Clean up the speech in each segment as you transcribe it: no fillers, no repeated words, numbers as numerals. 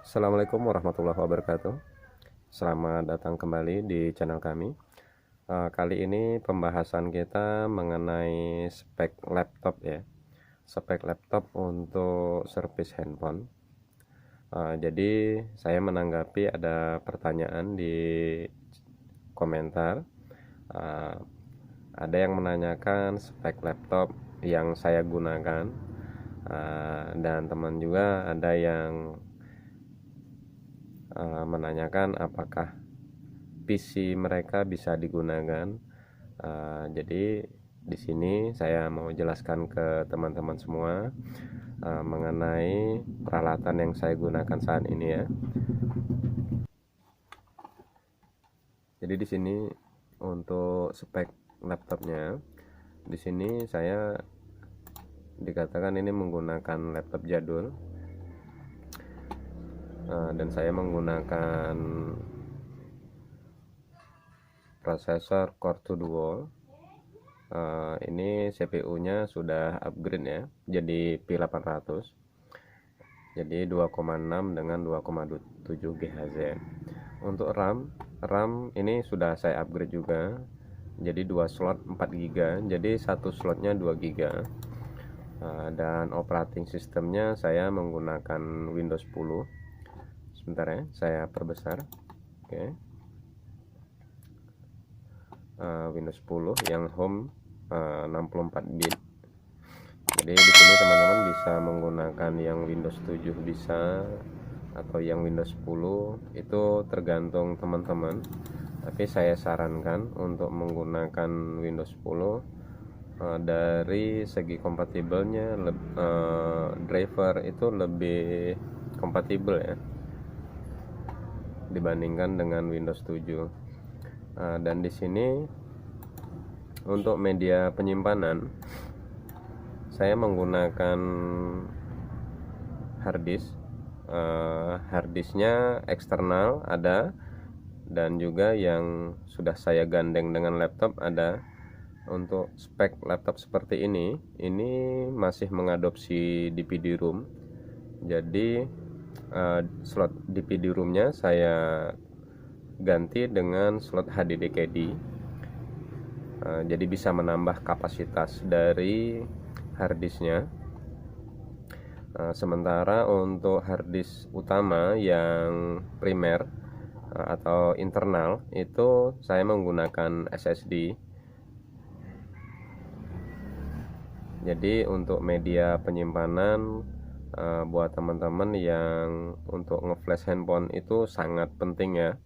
Assalamualaikum warahmatullahi wabarakatuh. Selamat datang kembali di channel kami. Kali ini pembahasan kita mengenai spek laptop ya. Spek laptop untuk servis handphone. Jadi saya menanggapi ada pertanyaan di komentar. Ada yang menanyakan spek laptop yang saya gunakan, dan teman juga ada yang menanyakan apakah PC mereka bisa digunakan. Jadi di sini saya mau jelaskan ke teman-teman semua mengenai peralatan yang saya gunakan saat ini ya. Jadi di sini untuk spek laptopnya, di sini saya dikatakan ini menggunakan laptop jadul, dan saya menggunakan prosesor Core 2 Duo. Ini CPU-nya sudah upgrade ya, jadi P800, jadi 2,6 dengan 2,7 GHz. Untuk RAM ini sudah saya upgrade juga, jadi 2 slot 4 GB, jadi satu slotnya 2 GB. Dan operating sistemnya saya menggunakan Windows 10. Sebentar ya, saya perbesar. Oke. Windows 10 yang home 64 bit. Jadi di sini teman-teman bisa menggunakan yang Windows 7 bisa, atau yang Windows 10, itu tergantung teman-teman. Tapi saya sarankan untuk menggunakan Windows 10 dari segi kompatibelnya, driver itu lebih kompatibel ya dibandingkan dengan Windows 7. Dan di sini untuk media penyimpanan saya menggunakan harddisk. Harddisknya eksternal ada, dan juga yang sudah saya gandeng dengan laptop ada. Untuk spek laptop seperti ini masih mengadopsi DPD-ROM. Jadi slot DPD-ROM-nya saya ganti dengan slot HDD-KD. Jadi bisa menambah kapasitas dari harddisknya. Sementara untuk harddisk utama yang primer atau internal itu saya menggunakan SSD. Jadi untuk media penyimpanan buat teman-teman yang untuk ngeflash handphone itu sangat penting ya.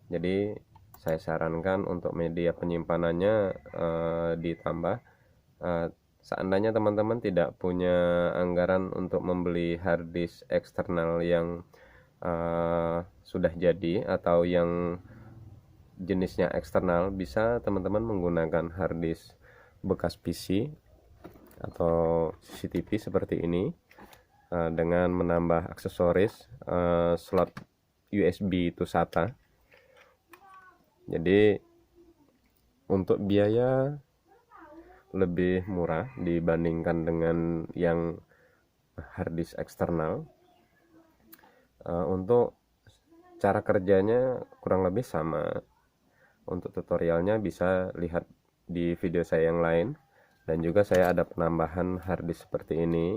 Jadi saya sarankan untuk media penyimpanannya ditambah. Seandainya teman-teman tidak punya anggaran untuk membeli harddisk eksternal yang sudah jadi atau yang jenisnya eksternal, bisa teman-teman menggunakan harddisk bekas PC atau CCTV seperti ini, dengan menambah aksesoris slot USB to SATA. Jadi untuk biaya lebih murah dibandingkan dengan yang harddisk eksternal. Untuk cara kerjanya kurang lebih sama. Untuk tutorialnya bisa lihat di video saya yang lain. Dan juga saya ada penambahan harddisk seperti ini,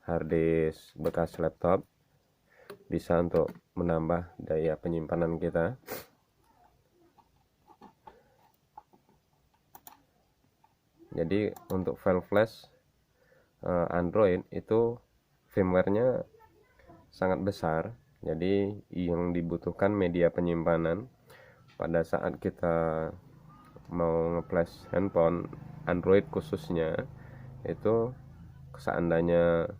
harddisk bekas laptop, bisa untuk menambah daya penyimpanan kita. Jadi untuk file flash Android itu firmware-nya sangat besar. Jadi yang dibutuhkan media penyimpanan pada saat kita mau nge-flash handphone Android khususnya, itu seandainya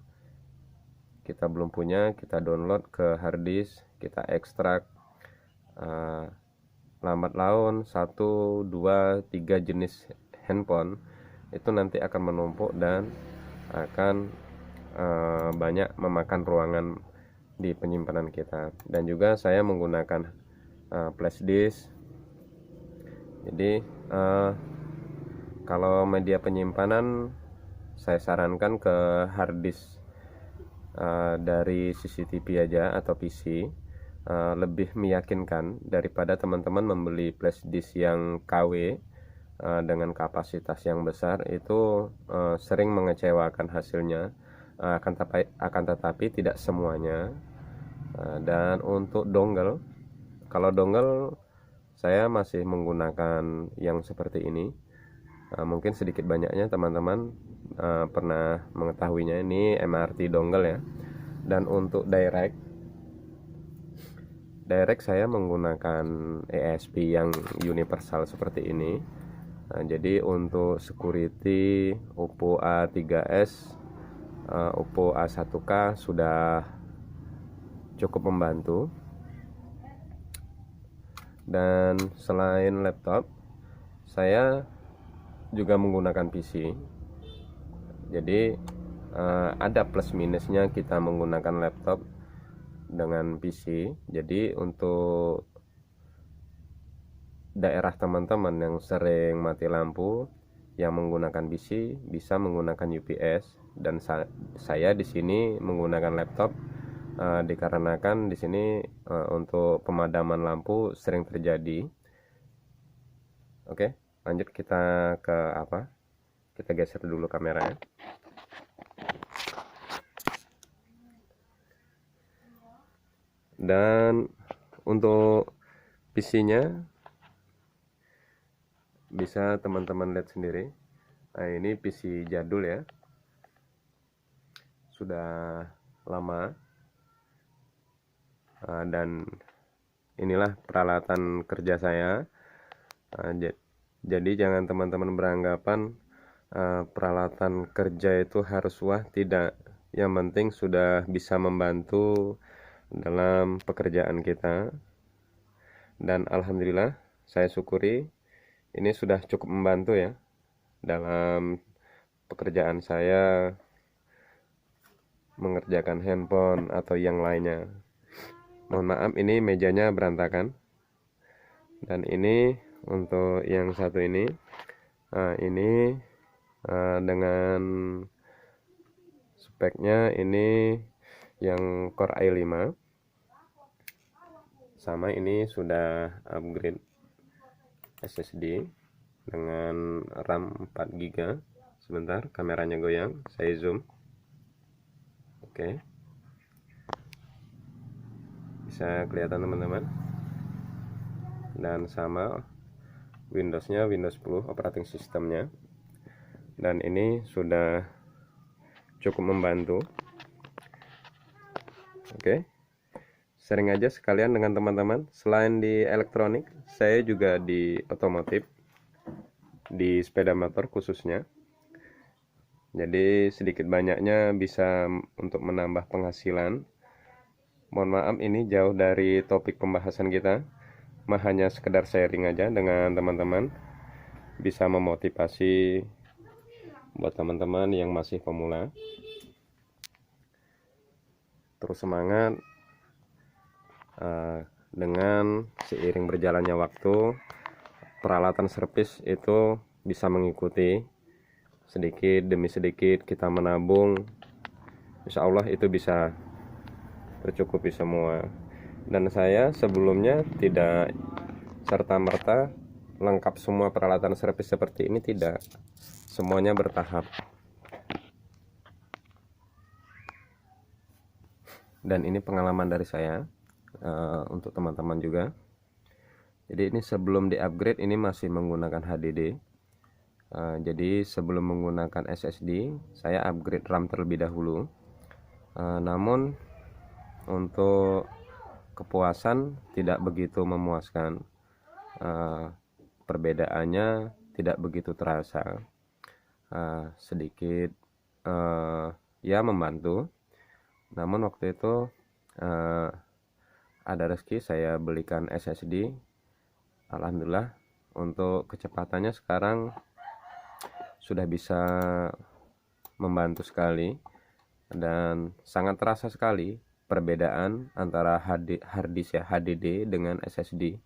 kita belum punya, kita download ke harddisk, kita ekstrak, lambat laun 1, 2, 3 jenis handphone itu nanti akan menumpuk dan akan banyak memakan ruangan di penyimpanan kita. Dan juga saya menggunakan flash disk. Jadi kalau media penyimpanan saya sarankan ke harddisk dari CCTV aja atau PC lebih meyakinkan daripada teman-teman membeli flash disk yang KW dengan kapasitas yang besar. Itu sering mengecewakan hasilnya, akan tetapi tidak semuanya. Dan untuk dongle, kalau dongle saya masih menggunakan yang seperti ini. Mungkin sedikit banyaknya teman-teman pernah mengetahuinya, ini MRT dongle ya. Dan untuk direct saya menggunakan ESP yang universal seperti ini. Jadi untuk security Oppo A3s, Oppo A1k sudah cukup membantu. Dan selain laptop, saya juga menggunakan PC. Jadi ada plus minusnya kita menggunakan laptop dengan PC. Jadi untuk daerah teman-teman yang sering mati lampu yang menggunakan PC bisa menggunakan UPS, dan saya di sini menggunakan laptop dikarenakan di sini untuk pemadaman lampu sering terjadi. Oke, lanjut kita ke apa? Kita geser dulu kameranya. Dan untuk PC-nya bisa teman-teman lihat sendiri. Nah, ini PC jadul ya. Sudah lama. Dan inilah peralatan kerja saya. Jadi jangan teman-teman beranggapan peralatan kerja itu harus wah, tidak. Yang penting sudah bisa membantu dalam pekerjaan kita. Dan alhamdulillah saya syukuri ini sudah cukup membantu ya dalam pekerjaan saya mengerjakan handphone atau yang lainnya. Mohon maaf ini mejanya berantakan. Dan ini untuk yang satu ini, ini dengan speknya ini yang Core i5, sama ini sudah upgrade SSD dengan RAM 4 GB. Sebentar, kameranya goyang, saya zoom. Oke, bisa kelihatan teman-teman. Dan sama Windowsnya Windows 10 operating sistemnya. Dan ini sudah cukup membantu. Oke, sharing aja sekalian dengan teman-teman. Selain di elektronik, saya juga di otomotif, di sepeda motor khususnya. Jadi sedikit banyaknya bisa untuk menambah penghasilan. Mohon maaf ini jauh dari topik pembahasan kita, hanya sekedar sharing aja dengan teman-teman, bisa memotivasi buat teman-teman yang masih pemula. Terus semangat, dengan seiring berjalannya waktu peralatan servis itu bisa mengikuti. Sedikit demi sedikit kita menabung, insya Allah itu bisa tercukupi semua. Dan saya sebelumnya tidak serta-merta lengkap semua peralatan servis seperti ini, tidak, semuanya bertahap. Dan ini pengalaman dari saya untuk teman-teman juga. Jadi ini sebelum di upgrade ini masih menggunakan HDD. Jadi sebelum menggunakan SSD saya upgrade RAM terlebih dahulu. Namun untuk kepuasan tidak begitu memuaskan. Perbedaannya tidak begitu terasa. Sedikit ya membantu. Namun waktu itu ada rezeki saya belikan SSD. Alhamdulillah untuk kecepatannya sekarang sudah bisa membantu sekali, dan sangat terasa sekali perbedaan antara hard disk ya, HDD dengan SSD.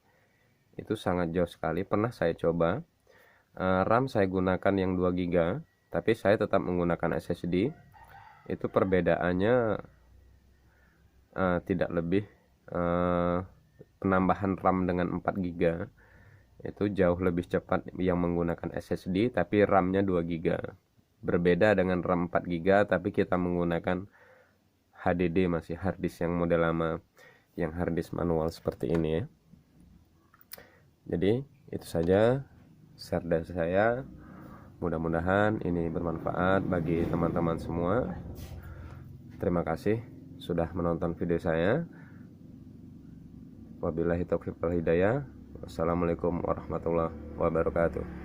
Itu sangat jauh sekali. Pernah saya coba RAM saya gunakan yang 2 GB, tapi saya tetap menggunakan SSD. Itu perbedaannya tidak lebih penambahan RAM dengan 4 GB itu jauh lebih cepat yang menggunakan SSD tapi RAM-nya 2 GB. Berbeda dengan RAM 4 GB tapi kita menggunakan HDD, masih harddisk yang model lama, yang harddisk manual seperti ini ya. Jadi itu saja share dari saya, mudah-mudahan ini bermanfaat bagi teman-teman semua. Terima kasih sudah menonton video saya. Wabillahi taufiq wal hidayah. Wassalamualaikum warahmatullahi wabarakatuh.